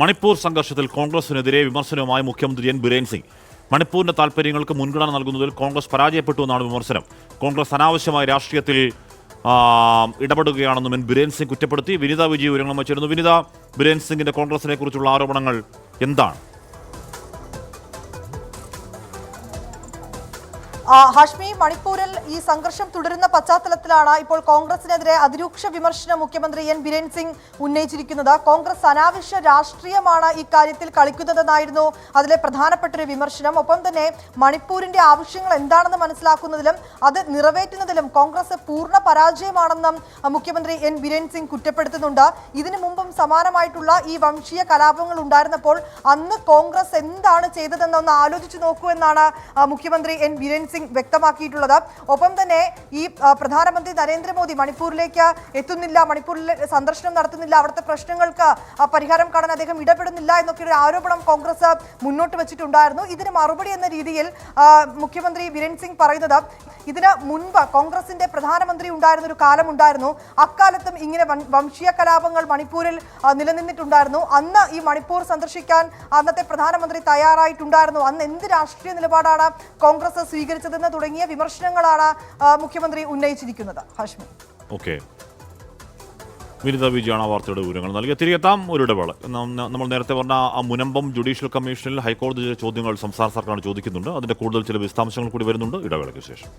മണിപ്പൂർ സംഘർഷത്തിൽ കോൺഗ്രസിനെതിരെ വിമർശനവുമായി മുഖ്യമന്ത്രി എൻ ബിരേൻ സിംഗ്. മണിപ്പൂരിന്റെ താൽപര്യങ്ങൾക്ക് മുൻഗണന നൽകുന്നതിൽ കോൺഗ്രസ് പരാജയപ്പെട്ടു എന്നാണ് വിമർശനം. കോൺഗ്രസ് അനാവശ്യമായ രാഷ്ട്രീയത്തിൽ ഇടപെടുകയാണെന്നും എൻ ബിരേൻ സിംഗ് കുറ്റപ്പെടുത്തി. വിനിത വിജയ് വിവരങ്ങൾ വച്ചിരുന്നു. വിനിത, ബിരേൻ സിംഗിന്റെ കോൺഗ്രസിനെ കുറിച്ചുള്ള ആരോപണങ്ങൾ എന്താണ്? ഹാഷ്മി, മണിപ്പൂരിൽ ഈ സംഘർഷം തുടരുന്ന പശ്ചാത്തലത്തിലാണ് ഇപ്പോൾ കോൺഗ്രസിനെതിരെ അതിരൂക്ഷ വിമർശനം മുഖ്യമന്ത്രി എൻ ബിരേൻ സിംഗ് ഉന്നയിച്ചിരിക്കുന്നത്. കോൺഗ്രസ് അനാവശ്യ രാഷ്ട്രീയമാണ് ഈ കാര്യത്തിൽ കളിക്കുന്നതെന്നായിരുന്നു അതിലെ പ്രധാനപ്പെട്ട ഒരു വിമർശനം. ഒപ്പം തന്നെ മണിപ്പൂരിന്റെ ആവശ്യങ്ങൾ എന്താണെന്ന് മനസ്സിലാക്കുന്നതിലും അത് നിറവേറ്റുന്നതിലും കോൺഗ്രസ് പൂർണ്ണ പരാജയമാണെന്നും മുഖ്യമന്ത്രി എൻ ബിരേൻ സിംഗ് കുറ്റപ്പെടുത്തുന്നുണ്ട്. ഇതിനു മുമ്പും സമാനമായിട്ടുള്ള ഈ വംശീയ കലാപങ്ങൾ ഉണ്ടായിരുന്നപ്പോൾ അന്ന് കോൺഗ്രസ് എന്താണ് ചെയ്തതെന്നൊന്ന് ആലോചിച്ചു നോക്കൂ എന്നാണ് മുഖ്യമന്ത്രി എൻ ബിരേൻ സിംഗ് വ്യക്തമാക്കിയിട്ടുള്ളത്. ഒപ്പം തന്നെ ഈ പ്രധാനമന്ത്രി നരേന്ദ്രമോദി മണിപ്പൂരിലേക്ക് എത്തുന്നില്ല, മണിപ്പൂരിൽ സന്ദർശനം നടത്തുന്നില്ല, അവിടുത്തെ പ്രശ്നങ്ങൾക്ക് പരിഹാരം കാണാൻ അദ്ദേഹം ഇടപെടുന്നില്ല എന്നൊക്കെ ഒരു ആരോപണം കോൺഗ്രസ് മുന്നോട്ട് വെച്ചിട്ടുണ്ടായിരുന്നു. ഇതിന് മറുപടി എന്ന രീതിയിൽ മുഖ്യമന്ത്രി ബിരേൻ സിംഗ് പറയുന്നത്, ഇതിന് മുൻപ് കോൺഗ്രസിന്റെ പ്രധാനമന്ത്രി ഉണ്ടായിരുന്ന ഒരു കാലമുണ്ടായിരുന്നു, അക്കാലത്തും ഇങ്ങനെ വംശീയ കലാപങ്ങൾ മണിപ്പൂരിൽ നിലനിന്നിട്ടുണ്ടായിരുന്നു. അന്ന് ഈ മണിപ്പൂർ സന്ദർശിക്കാൻ അന്നത്തെ പ്രധാനമന്ത്രി തയ്യാറായിട്ടുണ്ടായിരുന്നു. അന്ന് എന്ത് രാഷ്ട്രീയ നിലപാടാണ് കോൺഗ്രസ് സ്വീകരിച്ചതെന്ന് തുടങ്ങിയ വിമർശനങ്ങളാണ് മുഖ്യമന്ത്രി ഉന്നയിച്ചിരിക്കുന്നത്. ഹാഷ്മി, ഓക്കെ, വിനിത വിജയാണ് ആ വാർത്തയുടെ വിവരങ്ങൾ നൽകി. തിരികെത്താം ഒരു ഇടവേള. നമ്മൾ നേരത്തെ പറഞ്ഞ ആ മുനമ്പം ജുഡീഷ്യൽ കമ്മീഷനിൽ ഹൈക്കോടതി ചോദ്യങ്ങൾ സംസ്ഥാന സർക്കാർ ചോദിക്കുന്നുണ്ട്. അതിന്റെ കൂടുതൽ ചില വിശദാംശങ്ങൾ കൂടി വരുന്നുണ്ട് ഇടവേളയ്ക്ക് ശേഷം.